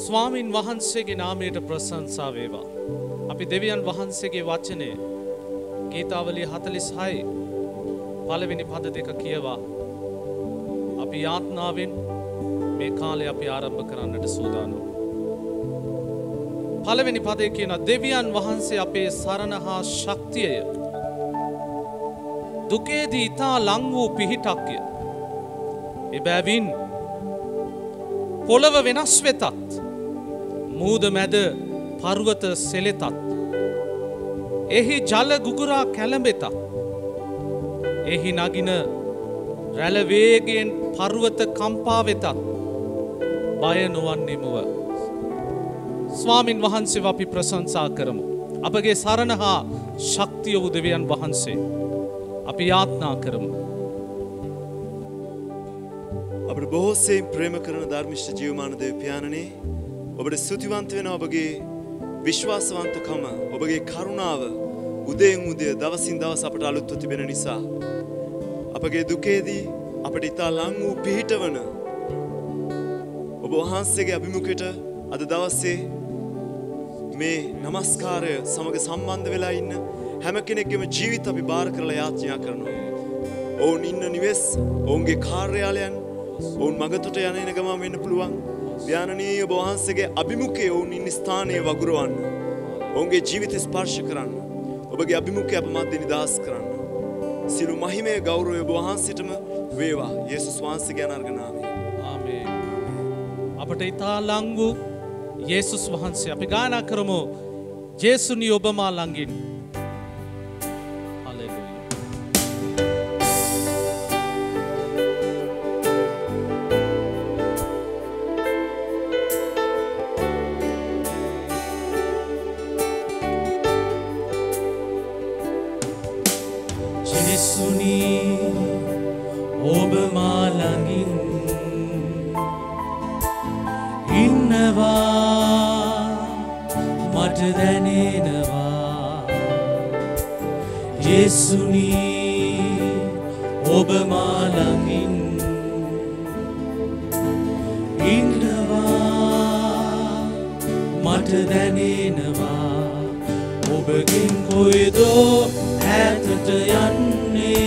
ස්වාමින් වහන්සේගේ නාමයට ප්‍රශංසා වේවා. අපි දෙවියන් වහන්සේගේ වචනේ ගීතාවලිය 46 පළවෙනි පද දෙක කියවා අපි යාත්නාවෙන් මේ කාලය අපි ආරම්භ කරන්නට සූදානම්. පළවෙනි පදේ කියන දෙවියන් වහන්සේ අපේ සරණ හා ශක්තියය. දුකේදී ඊතා ලං වූ පිහිටක්ය. එබැවින් පොළව වෙනස් වෙතත් මූද මැද පර්වත සෙලෙතත් එහි ජල ගුගුරා කැළඹෙතත් එහි නගින රැළ වේගයෙන් පර්වත කම්පා වෙතත් බය නොවන්නෙමුව. ස්වාමින් වහන්සේව අපි ප්‍රශංසා කරමු. අපගේ සරණ හා ශක්තිය වූ දෙවියන් වහන්සේ අපි යාත්නා කරමු. අපට බොහෝසෙයින් ප්‍රේම කරන ධර්මිෂ්ඨ ජීවමාන දේව පියාණනේ, ඔබට ස්තුතිවන්ත වෙනවා ඔබගේ විශ්වාසවන්තකම, ඔබගේ කරුණාව උදයෙන් උදය දවසින් දවස අපට අලුත්ව තිබෙන නිසා. අපගේ දුකේදී අපට ඉතා ලං වූ පිහිටවන ඔබ වහන්සේගේ අභිමුඛයට අද දවසේ මේ නමස්කාරය සමග සම්බන්ධ වෙලා ඉන්න හැම කෙනෙක්ගේම ජීවිත අපි බාර කරලා යාඥා කරනවා. ඔවුන් ඉන්න නිවෙස්, ඔවුන්ගේ කාර්යාලයන්, ඔවුන් මගතොට යන එන ගමන් වෙන්න පුළුවන්. ධානනීය ඔබ වහන්සේගේ අභිමුඛයේ ඔවුන් ඉන්න ස්ථානයේ වගුරවන්න. ඔවුන්ගේ ජීවිත ස්පර්ශ කරන්න. ඔබගේ අභිමුඛය අප මැද නිදහස් කරන්න. සියලු මහිමය ගෞරවය ඔබ වහන්සේටම වේවා. යේසුස් වහන්සේගේ අනර්ඝ නාමයෙන්. ආමේන්. අපට ඊතා ලං වූ යේසුස් වහන්සේ අපි ගායනා කරමු. ජේසුනි ඔබ මා ළඟින්. ඔබ මා ළඟින් ඉන්නවා මට දැනෙනවා. යේසුනි ඔබ මා ළඟින් ඉන්නවා මට දැනෙනවා. ඔබගෙන් කොයිදෝ ඈතට යන්නේ,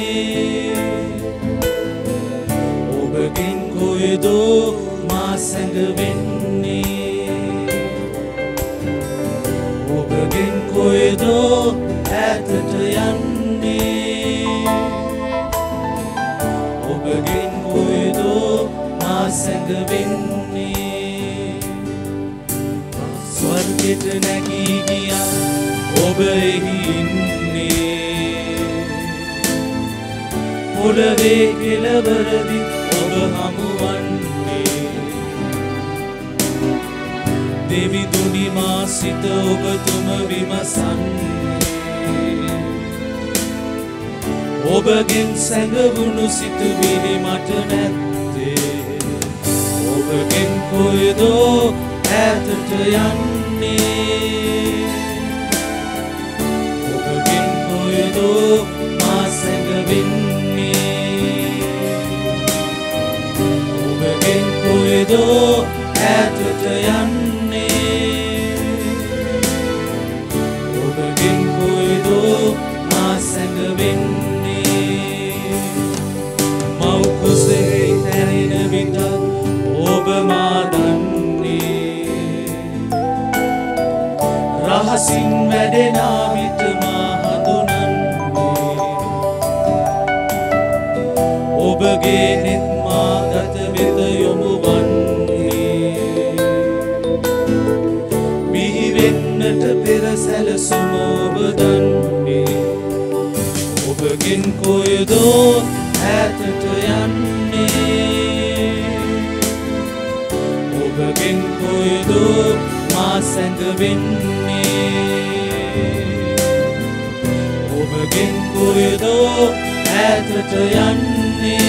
ඔබගෙන් කොයිදෝ මා සැඟවෙන්නේ, ඔබගෙන් කොයිදෝ ඈතට යන්නේ, ඔබගෙන් කොයිදෝ මා සැඟවෙන්නේ. ස්වර්ගෙට නැගී ගියා ඔබ එහි ඉන්නේ, පොළවේ කෙළවරදි ඔබ හමුවන්නේ. දෙවිදුනි මා සිත ඔබතුම විමසන්නේ, ඔබගෙන් සැඟවුණු සිතුවිලි මට නැත්තේ. ඔබගෙන් කොයිදෝ ඈතට යන්නේ, ඔබගෙන් කොයිදෝ මා සැඟවෙන්නේ, ඔබගෙන් කොයිදෝ ඈතට යන්නේ, ඔබගෙන් කොයිදෝ මා සැඟවෙන්නේ. මව් කුසේ හැරෙන විට ඔබ මා දන්නේ, රහසින් වැඩෙන විට මා හඳුනන්නේ. ඔබගේ නෙත් මා ගත වෙත යොමු වන්නේ, බිහි වෙන්නට පෙර සැලසුම ඔබ දන්නේ. ඔබගෙන් කොයිදෝ ඈතට යන්නේ, ඔබගෙන් කොයිදෝ මා සැඟවෙන්නේ, ඔබගෙන් කොයිදෝ ඈතට යන්නේ,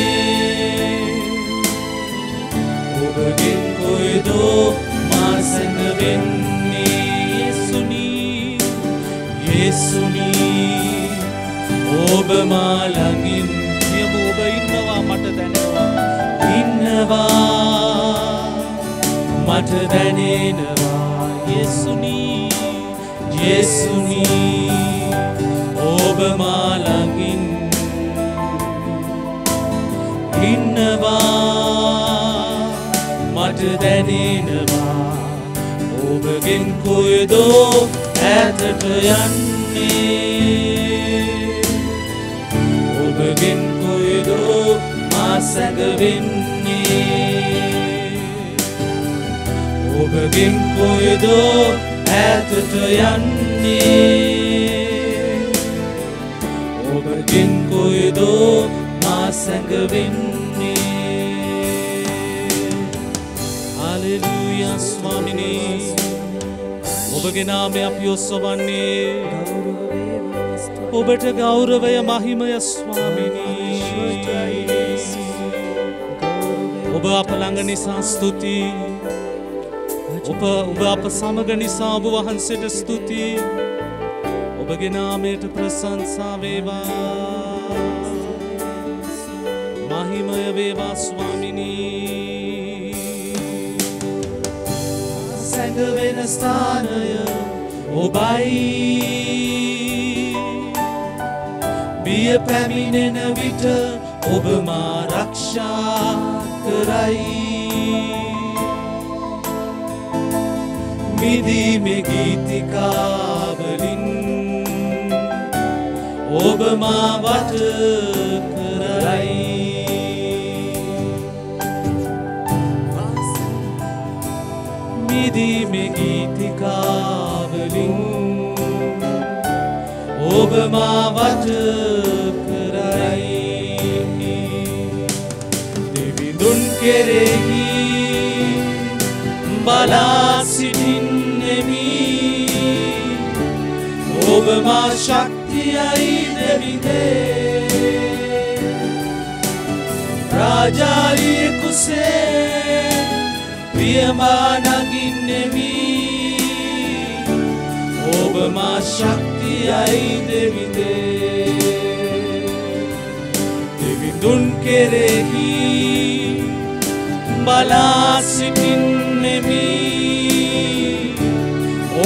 ඔබගෙන් කොයිදෝ මා සැඟවෙන්නේ. යේසුනි යේසුනි ඔබ මා ළඟින්. කියමු ඔබ ඉන්නවා මට දැනෙනවා. ඉන්නවා මට දැනෙනවා යේසුනි යේසුනි ඔබ මා ළඟින් ඉන්නවා මට දැනෙනවා ඔබගෙන් කොයිදෝ ඈතට යන්නේ ඔබගෙන් කොයිදෝ මා සැඟවෙන්නේ ඔබගෙන් කොයිදෝ ඈතට යන්නේ ඔබගෙන් කොයිදෝ මා සැඟවෙන්නේ හලෙලූයා ස්වාමිනේ ඔබගේ නාමය අපි ඔස්සවන්නේ ඔබට ගෞරවය මහිමය ස්වාමිනී ඔබ අප ළඟ නිසා ස්තුතියි ඔබ අප සමග නිසා ඔබ වහන්සේට ස්තුතියි ඔබගේ නාමයට ප්‍රශංසා වේවා මහිමය වේවා ස්වාමිනී සැඟවෙන ස්ථානය ඔබයි බිය පැමිණෙන විට ඔබ මා රක්ෂා කරයි මිදීමේ ගීතිකාවලින් ඔබ මා වට කරයි මිදීමේ ගීතිකාවලින් ඔබ මා වට කරයි දෙවිඳුන් කෙරෙහි බලා සිටින්නෙමි ඔබ මා ශක්තියයි දෙවිඳේ රාජාලියෙකුසේ ප්‍රියමා නගින්නෙමි ඔබ මා ශක්තියයි දෙවිඳේ දෙවිඳුන් කෙරෙහි බලා සිටින්නෙමි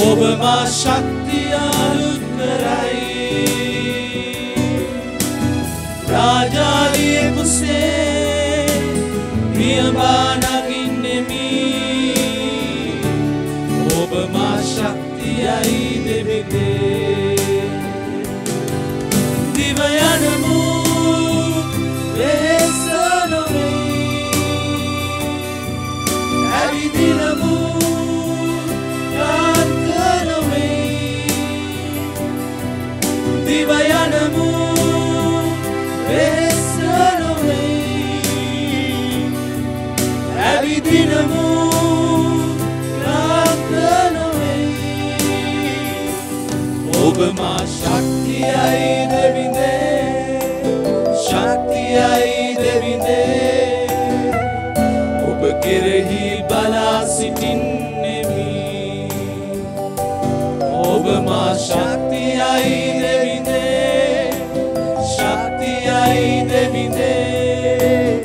ඔබ මා ශක්තිය අලුත් කරයි රාජාලියෙකුසේ ප්‍රියමා නගින්නෙමි ඔබ මා ශක්තියයි දෙවිඳේ දිව යනමු වෙහෙස නොවේ ඇවිදිනමු ක්ලාන්ත නොවේ දිව යනමු වෙහෙස නොවේ ඇවිදිනමු ක්ලාන්ත නොවේ ඔබ මා ශක්තියයි දෙවිඳේ ශක්තියයි දෙවිඳේ ඔබ කෙරෙහි බලා සිටින්නෙමි ඔබ මා ශක්තියයි දෙවිඳේ ශක්තියයි දෙවිඳේ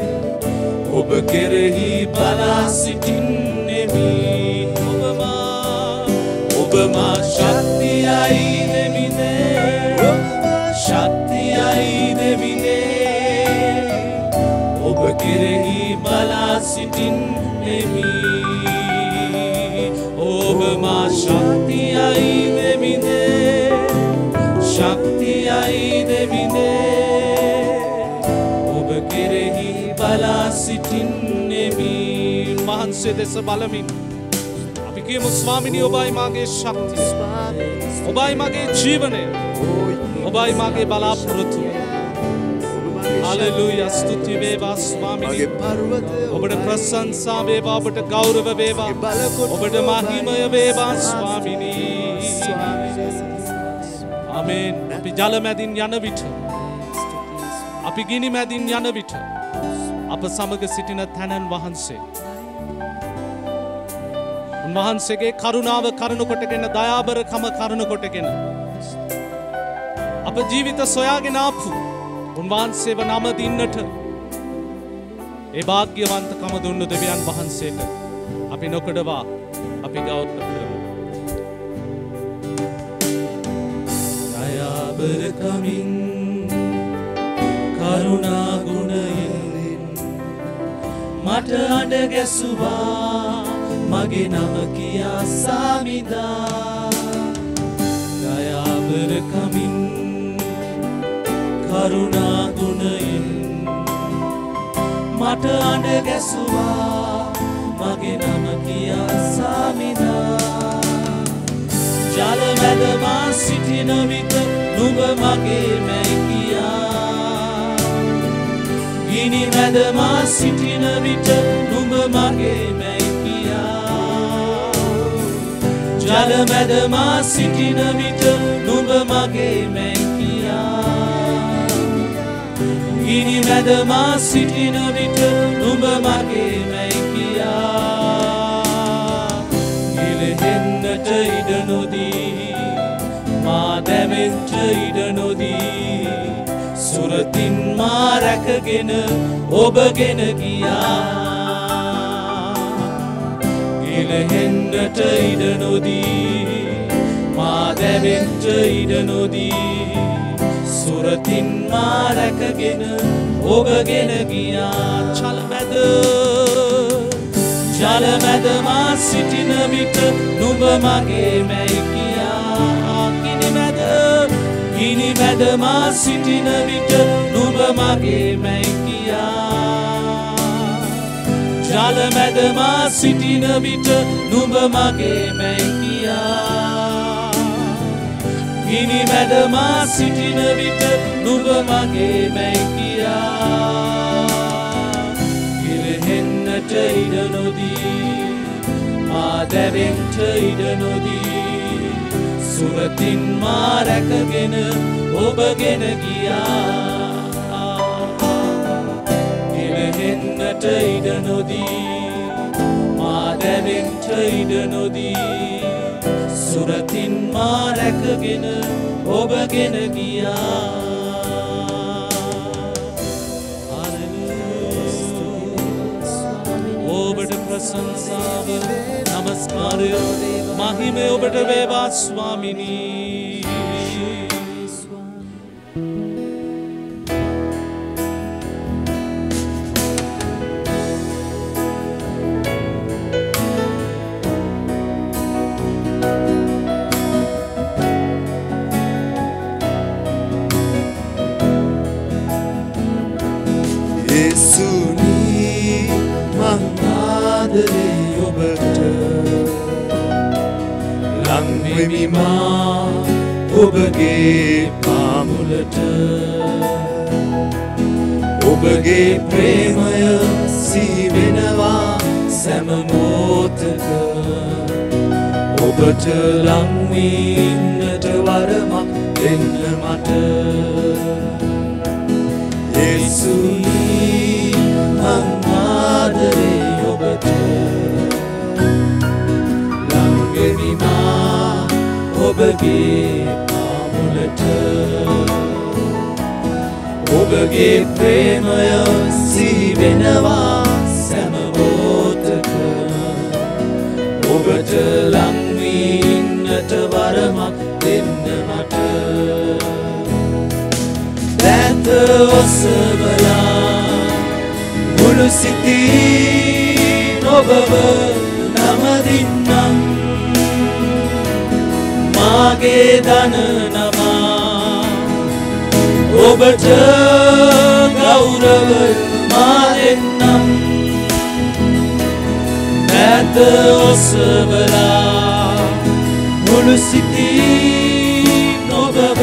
ඔබ කෙරෙහි බලා සිටින්නෙමි ඔබ මා ශක්තියයි දෙවිඳේ ශක්තියයි දෙවිඳේ ඔබ කෙරෙහි බලා සිටින්නෙමි ඔබ මා ශක්තියයි දෙවිඳේ ශක්තියයි දෙවිඳේ ඔබ කෙරෙහි බලා සිටින්නෙමි මහන්සිය දෙස බලමින් අපි කියමු ස්වාමිනී ඔබයි මාගේ ශක්තිය ඔබයි මාගේ ජීවනය ඔබයි මාගේ බලාපොරොත්තුව හලෙලූයා ස්තුති වේවා ස්වාමිනී ඔබට ප්‍රශංසා වේවා ඔබට ගෞරව වේවා ඔබට මහිමය වේවා ස්වාමිනී ආමේන් අපි ජල මැදින් යන විට අපි ගිනි මැදින් යන විට අප සමග සිටින තැනන් වහන්සේ උන්වහන්සේගේ කරුණාව කරුණ කොටගෙන දයාබරකම කරුණ කොටගෙන අප ජීවිත සොයාගෙන ආපු උන්වහන්සේව නම දින්නට ඒ වාග්යවන්තකම දුන්න දෙවියන් වහන්සේට අපි අපි නොකඩවා අපි ගෞරව කරමු. දයාබර කමින් කරුණා ගුණයෙන් මට අඬ ගැසුවා මගේ නම කියා සාමිදා. දයාබර කමින් කරුණා ගුණයෙන් මට අඬ ගැසුවා මගේ නම කියා සාමිදා. ජල මැද මා සිටින විට නුඹ මගේ මැකියා. ගිනි මැද මා සිටින විට නුඹ මගේ මැකියා. ජල මැද මා සිටින විට නුඹ මගේ මැකියා. ගිනි මැද මා සිටින විට නුඹ මගේ මැකියා. ගිලෙන්නට ඉඩ නොදී මා දැවෙන්න ඉඩ නොදී සුරතින් මා රැකගෙන ඔබගෙන ගියා. ගිලෙන්නට ඉඩ නොදී මා දැවෙන්න ඉඩ නොදී සුරතින් මා රැකගෙන ඔබගෙන ගියා. ජල මැද මා සිටින විට නුඹ මගේ මැකියා. ගිනි මැද මා සිටින විට නුඹ මගේ මැකියා. ජල මැද මා සිටින විට නුඹ මගේ මැකියා. ගිනි මැද මා සිටින විට නුඹ මගේ මැකියා. ගිලෙන්නට ඉඩ නොදී මා දැවෙන්න ඉඩ නොදී සුරතින් මා රැකගෙන ඔබගෙන ගියා. ගිලෙන්නට ඉඩ නොදී මා දැවෙන්න ඉඩ නොදී සුරතින් මා රැකගෙන ඔබගෙන ගියා. ඔබට ප්‍රශංසාව නමස්කාරය මහිමය ඔබට වේවා ස්වාමිනී. මා ඔබගේ පාමුලට ඔබගේ ප්‍රේමය සිහිවෙනවා සෑම මොහොතක. ඔබට ලං වීමට වරමක් දෙන්න මට යේසුනි මං ආදරේ ඔබට. ලං වෙමි මා ඔබගේ පාමුලට ඔබගේ ප්‍රේමය සිහිවෙනවා සෑම මොහොතක. ඔබට ලං වීමට වරමක් දෙන්න මට දැත ඔසවලා මුළු සිතින් ඔබව නමදින්නම්. මාගේ දන නමා ඔබට ගෞරවය මා දෙන්නම්. නැත ඔසවලා මුළු සිතින් ඔබව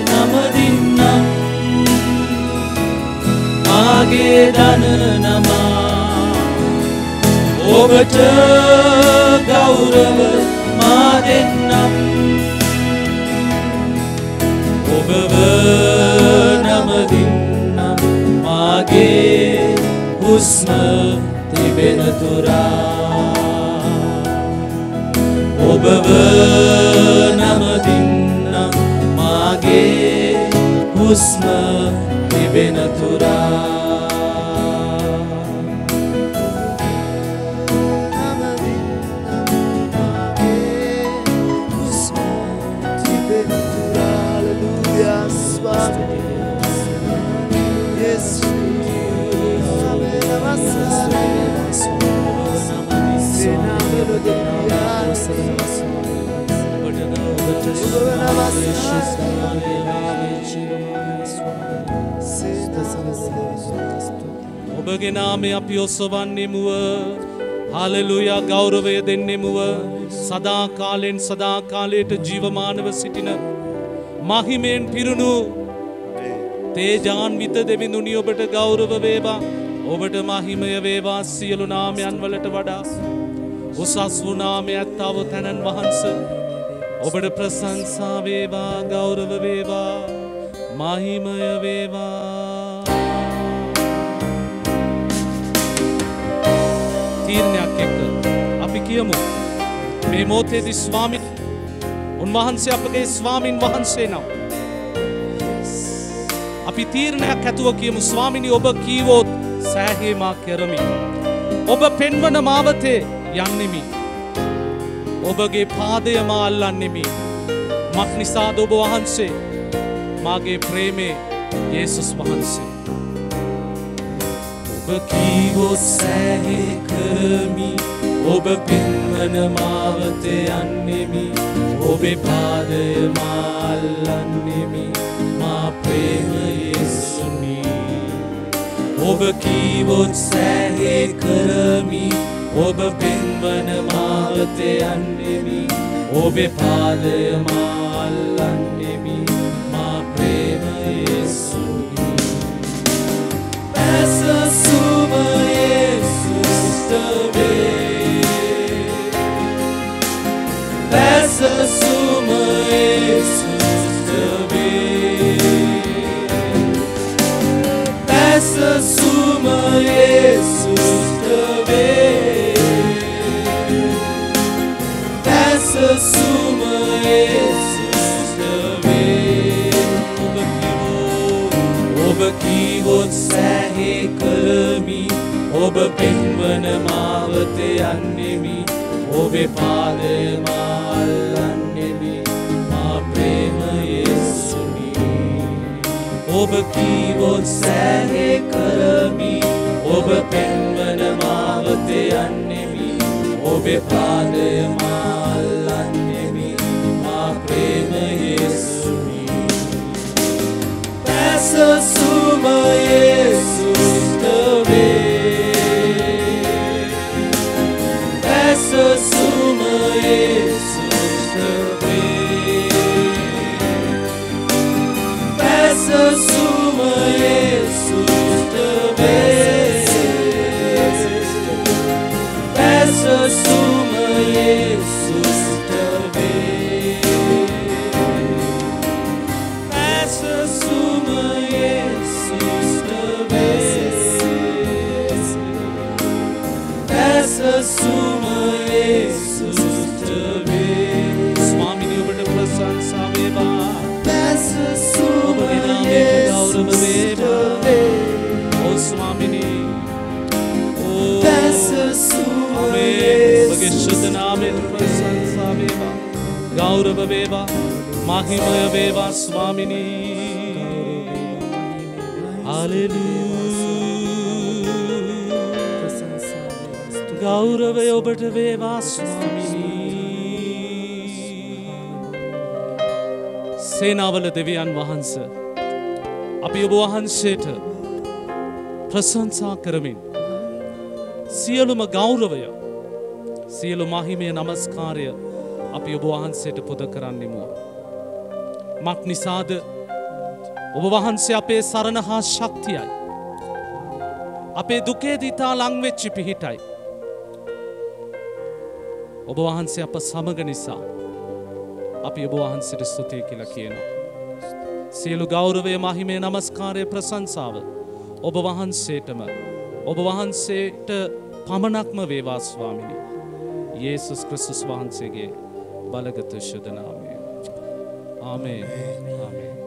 නමදින්නම්. මාගේ දන නමා ඔබට ගෞරවය මා දෙන්නම්. ඔබව නමදින්නම් මාගේ හුස්ම තිබෙන තුරා. ඔබව නමදින්නම් මාගේ හුස්ම තිබෙන තුරා. ඔබගේ නාමය අපි ඔසවන්නෙමුව හාලෙලූයා ගෞරවය දෙන්නෙමුව සදා කාලෙන් සදා කාලයට ජීවමානව සිටින මහිමෙන් පිරුණු තේජාන්විත දෙවිඳුනි ඔබට ගෞරව වේවා ඔබට මහිමය වේවා සියලු නාමයන් වලට වඩා උසස් වූ නාමය ඇත්තව තනන් වහන්සේ ඔබට ප්‍රශංසා වේවා ගෞරව වේවා මහිමය වේවා තීරණයක් එක්ක අපි කියමු මේ මොහොතේදී ස්වාමීන් උන්වහන්සේ අපගේ ස්වාමින් වහන්සේ නම් අපි තීරණයක් ඇතුව කියමු ස්වාමිනී ඔබ කීවොත් සෑහේමා කරමි ඔබ පෙන්වන මාවතේ යන්නෙමි ඔබගේ පාදය මා අල්ලන්නෙමි මක් නිසාද ඔබ වහන්සේ මාගේ ප්‍රේමේ යේසුස් වහන්සේ ඔබ කීවොත් සෑහේ කරමි ඔබ පෙන්වන මාවතේ යන්නෙමි ඔබේ පාදය මා අල්ලන්නෙමි මා ප්‍රේම යේසුනි ඔබ කීවොත් සෑහේ කරමි ඔබ පෙන්වන මාවතේ යන්නෙමි ඔබේ පාදය මා අල්ලන්නෙමි මා ප්‍රේම යේසුනි පැසසුම යේසුස්ට වේ පැසසුම යේසුස්ට වේ පැසසුම යේසුස්ට වේ පැසසුම යේසුස්ට වේ ඔබ කීවොත් සෑහේ කරමි ඔබ පෙන්වන මාවතේ යන්නෙමි ඔබේ පාදය මා අල්ලන්නෙමි මා ප්‍රේම යේසුනි ඔබ කීවොත් සෑහේ කරමි ඔබ පෙන්වන මාවතේ යන්නෙමි ඔබේ පාදය මා අල්ලන්නෙමි මා ප්‍රේම යේසුනි පැසසුම යේසුස්ට වේ පැසසුම යේසුස්ට වේ පැසසුම යේසුස්ට වේ පැසසුම යේසුස්ට වේ පැසසුම යේසුස්ට වේ පැසසුම යේසුස්ට වේ ස්වාමිනී ඔබට ප්‍රශංසා වේවා පැසසුම යේසුස්ට වේ ඕ ස්වාමිනී ඕ පැසසුම ඔබගේ ශුද්ධ නාමයෙන් ප්‍රශංසා වේවා ගෞරව වේවා මහිමය වේවා ස්වාමිනී හලෙලූයා ගෞරවය ඔබට වේවා ස්වාමිනී සේනාවල දෙවියන් වහන්සේ අපි ඔබ වහන්සේට ප්‍රශංසා කරමින් සියලුම ගෞරවය සියලු මහිමය නමස්කාරය අපි ඔබ වහන්සේට පුද කරන්නෙමු මක් නිසාද ඔබ වහන්සේ අපේ සරණ හා ශක්තියයි අපේ දුකේදී තා ලං වෙච්ච පිහිටයි ඔබ වහන්සේ අප සමග නිසා අපි ඔබ වහන්සේට ස්තුතියි කියලා කියනවා සියලු ගෞරවය මහිමය නමස්කාරය ප්‍රශංසාව ඔබ වහන්සේටම ඔබ වහන්සේට පමණක්ම වේවා ස්වාමිනී යේසුස් ක්‍රිස්තුස් වහන්සේගේ බලගත ශුද්ධ නාමයෙන් ආමේන් ආමේන්